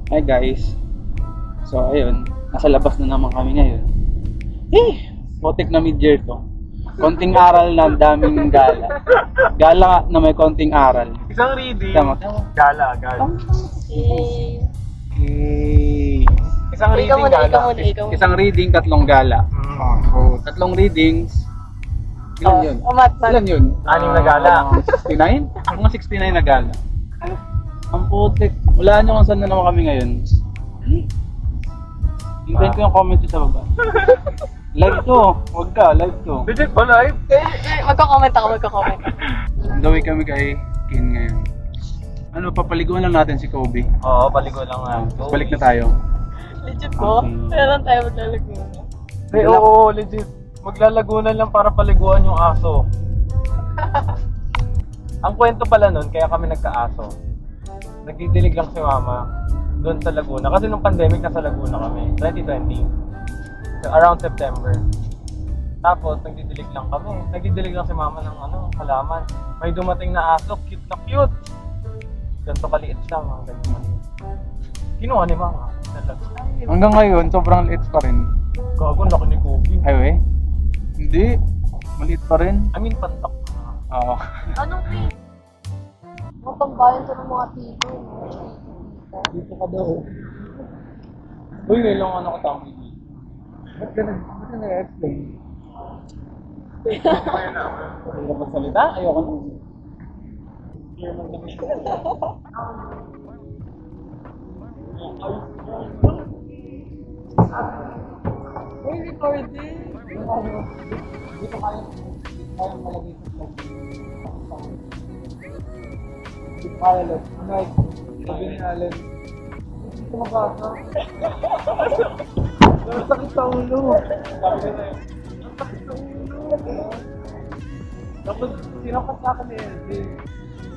Hi guys. So ayun, nasa labas na naman kami ngayon. Botek na mid-year to. Konting aral na daming gala. Gala na may konting aral. Isang reading. Tama. Gala. Eh, Isang ikaw reading muna, gala. ikaw muna, ikaw muna. Isang reading, tatlong gala. So, tatlong readings. Ilan yun? Ilan yun? 6 na gala. 69? Mga 69 na gala. Ang putik. Wala nyo kung saan na naman kami ngayon. Hintayin ko yung comment nyo sa baba. Live to. Huwag ka, live to. Legit ba live? magko-comment ako. On the way kami kay Kin ngayon. Ano, papaliguan lang natin si Kobe. Oo, paligo lang nga. Tapos balik na tayo. Legit ko? Meron tayo maglalagay. Oo, legit. Maglalagunan lang para paliguan yung aso. Ang kwento pala nun, kaya kami nagka-aso. Nagdidilig lang si mama doon sa Laguna. Kasi nung pandemic nasa Laguna kami, 2020. So, around September. Tapos, nagdidilig lang kami. Nagdidilig lang si mama ng halaman. May dumating na aso, cute na cute. Ganito kaliit lang, ganyan maliit. Kinuha ni mama. Hanggang ngayon, sobrang liit pa rin. Gago, laki ni Kobe. Ay, hindi. Maliit pa rin. I mean, pantak. Oo. Anong pin? Mapambayan to ng mga tito. Dito ka daw. Uy, ngayon ano ka tama dito? Ba't ka nag-explain? Hindi ka magsalita? Ayoko na. Clear man kami. Uy, recording. Dito kayang malagay sa vlog. Dito kaya lang. Mike, sabi ni Allen. Dito mabasa. Ang sakit sa ulo. Sabi ko sa'yo. Ang sakit sa ulo. Tapos sinapat sa akin eh.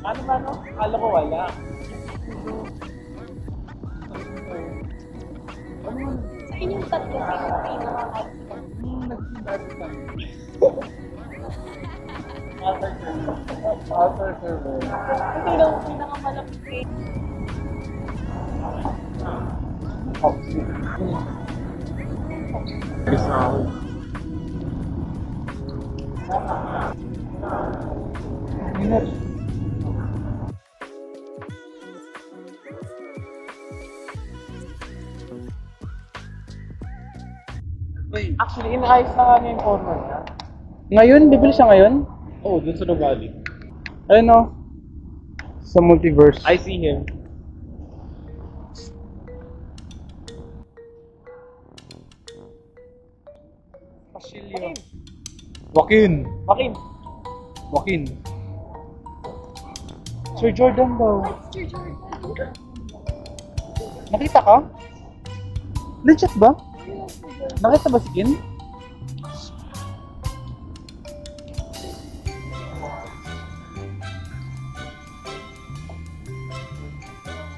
Ano ba no? Akala ko wala. Ano man? Sa inyong tatlo, sino yung pinaka-hot? Nagsimbat kami. After server. Sino yung pinaka-malapit kay? Chris na ako. Minute. Actually, inaayos na niya yung corner niya. Ngayon? Bibili siya ngayon? Oo, dun sa Nuvali. Ayun o. Sa multiverse. I see him. Pasilyo. Joaquin. Makin. Joaquin. Sir Jordan daw. Sir Jordan. Nakita ka? Legit ba? Nakita ba si Kin?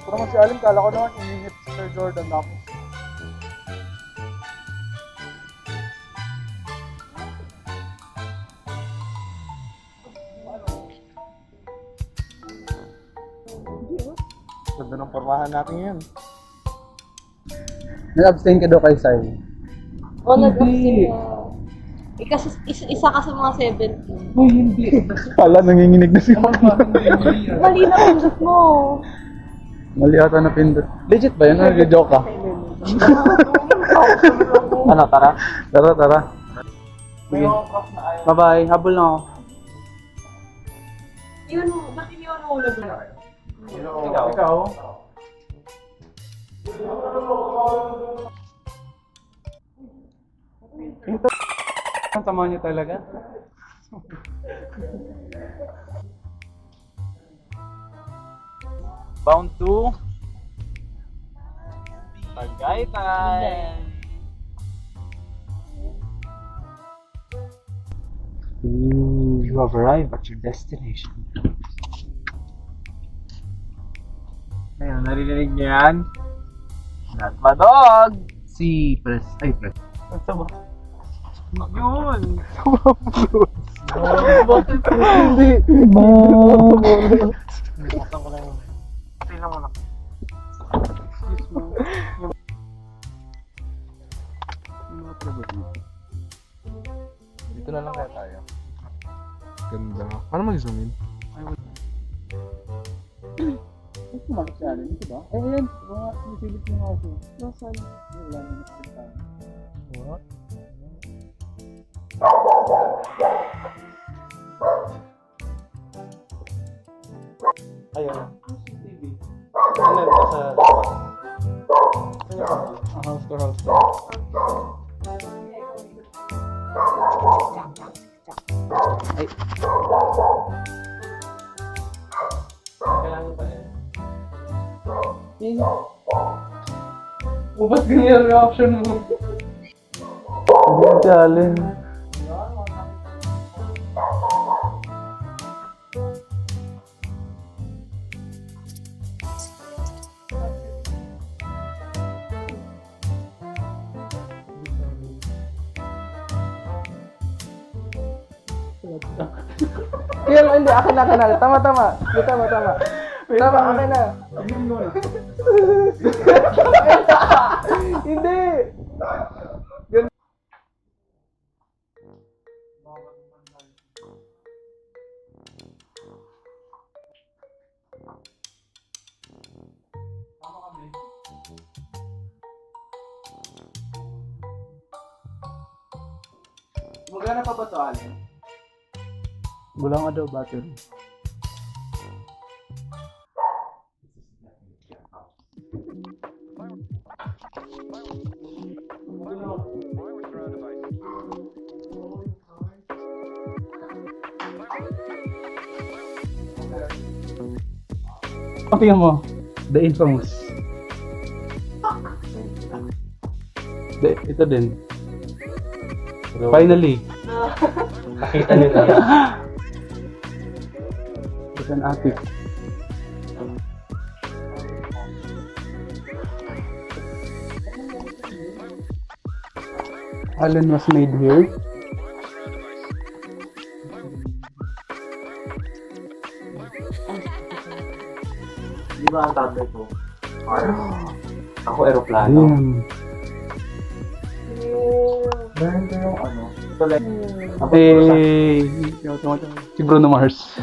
Pero kung si Alin, kala ko naman iningit si Sir Jordan ako. Ganda ng pormahan natin ngayon. Nag-abstain ka daw kay Sai. O, Hindi. nag-abstain na. Isa ka sa mga 70. Uy, hindi. Kala nanginginig na si Mama. Mali na pindot mo. Mali ata na pindot. Legit ba yun? Nag-joke ka? Ano, tara? Tara. Sige. Bye-bye. Habol na ako. Yun, ba't iniwan mo ulo ba? Ikaw? Ito. Ang tama niyo talaga. Bound to Tagaytay. Ooh, you have arrived at your destination. Ayun, narinig niyo yan? Not my dog! Press. Ano ba? Yun! Hindi. Nakatan ko lang yun. Tingnan mo na. Excuse mo. na lang kaya tayo. Ganda. Paano mag-zoom in? Ay, kumakas siya alin, ito ba? Eh, ayan. Mga sinisilip yung aso. Nasaan? Wala na nakikita. What? Ayun. Ano yun? Sa labas. House to house to. Ay, Kailangan pa rin. yun. O, ba't ganyan ang reaction mo? Hindi ang challenge. Yan, hindi. Akin na. Tama. Tama, tama. Tama, akin na. Hindi. Magana pa ba ito, Alin? Wala nga daw battery. Tingnan mo, the infamous. Ito din. Finally. Nakita nyo na. It's an attic. Allen was made here. Di ba ang tatay ko? Ako aeroplano. Meron ko yung ano. Ito like. Si Bruno Mars.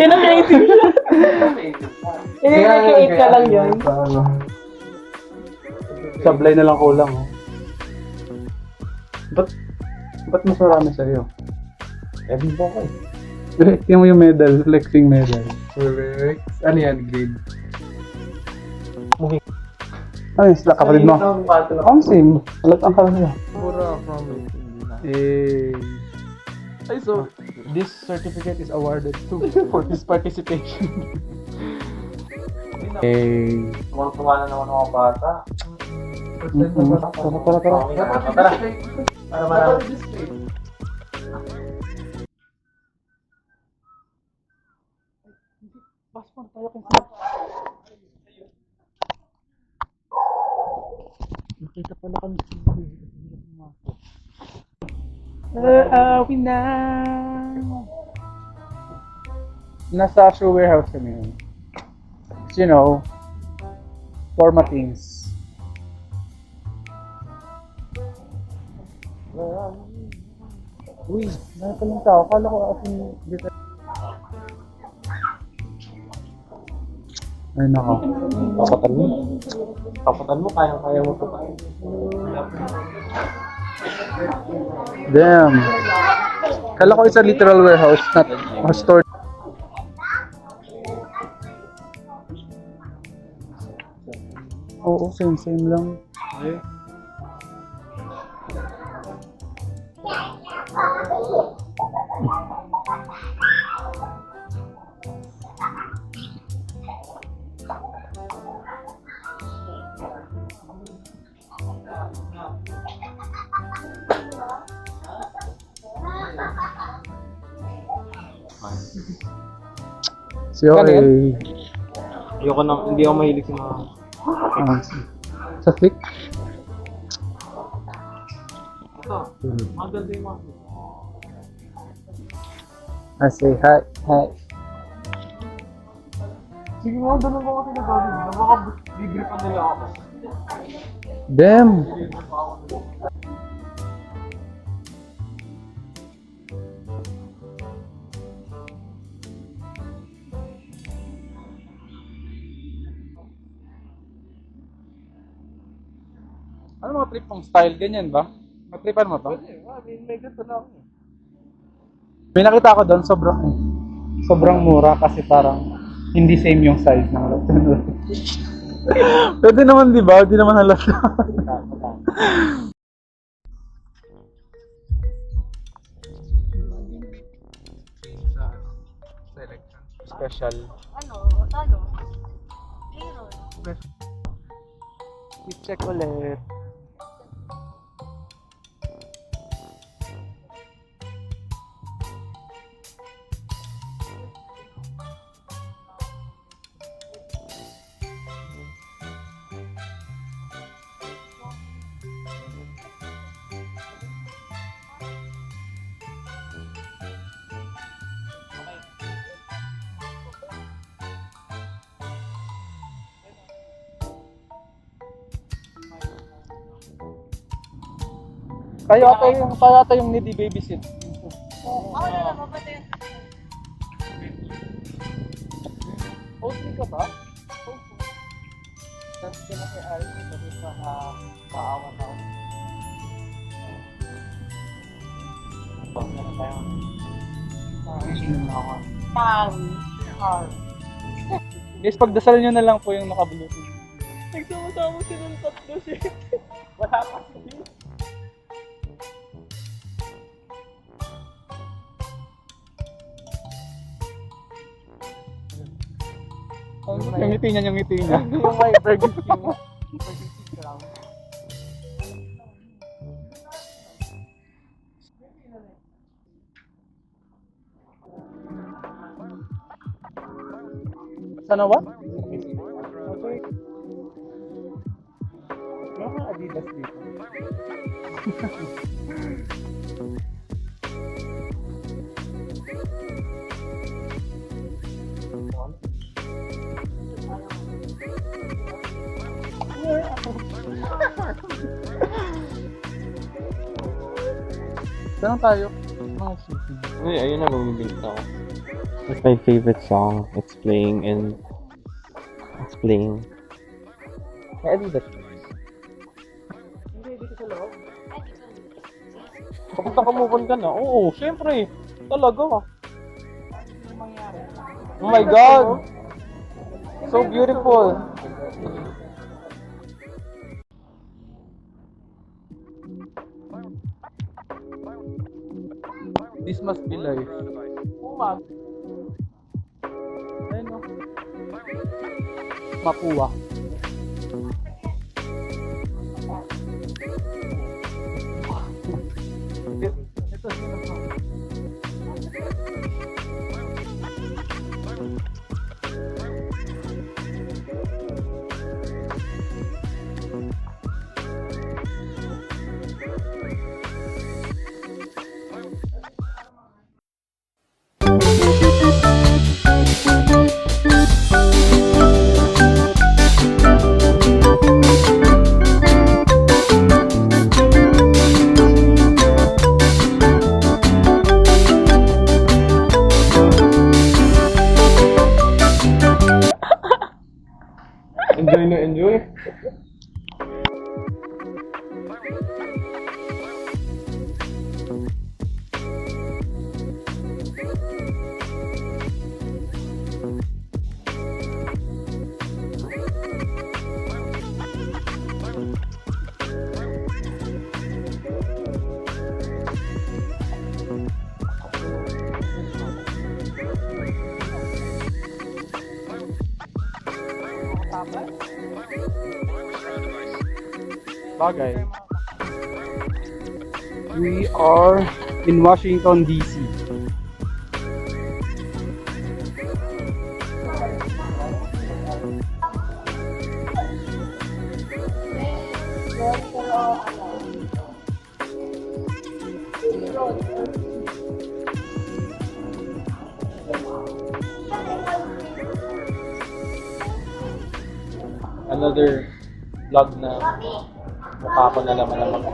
Yan ang naisip. I-recreate ka lang yun. Sablay na lang kulang. Oh. Ba't mas marami sa'yo? Evan po ko. Tingnan mo yung medal, flexing medal. Correct. Ano yan? Grade? Ano yung sila kapatid mo? Ang same. Alat ang kapatid mo. Pura from it. Ay, so, this certificate is awarded to for his participation. Tuwang-tuwa na naman mga bata. Tara. Tara. Para marami. Passport tayo kung saan. Nakita pala kami sa awi na. Nasa shoe warehouse kami yun. You know, formatings. Uy, nakapalang tao. Kala ko aking dito. Ay, nako. Tapatan mo. Tapatan mo, kaya mo ito. Damn. Kala ko isa literal warehouse, not a store. Oo, same lang. So, Ganun. Ayoko na, hindi ako mahilig sa mga... sa thick? Ito, maganda yung mga... I say hi. Sige mo, ganun ba ako tinagawin? Baka bigripan nila ako. Damn! Ano mga trip mong style? Ganyan ba? Matripan mo to? May ganito na ako. May nakita ko doon, sobrang mura kasi parang hindi same yung size ng left and right. Pwede naman, di ba? Hindi naman halata. Selection. Special. Ano? Talo? Meron. I-check ulit. Tayo ata yung needy babysit. Ako na lang, mabati. Poultry ka ba? Tapos ka na kay Ari sa paawan ako. Meron tayo. Sino na ako? Guys, pagdasal nyo na lang po yung naka-bluetooth. Nagsama-sama silang tatlo siya. Wala pa si yung ngiti niya, yung ngiti niya. Yung may Burger King. Burger King crown. Sana what? Okay. Yung mga Adidas dito. Saan tayo? Mga city. Uy, ayun na, bumibig ako. It's my favorite song. It's playing. May Adidas. Ay, dito. Kapag nakamove ka na, oo, syempre. Talaga. Oh my God! So beautiful. This must be life. Ayun o. Makuha. Ito, sino to? Enjoy na enjoy. Bagay. We are in Washington, D.C. Another vlog na mukha ko na naman naman.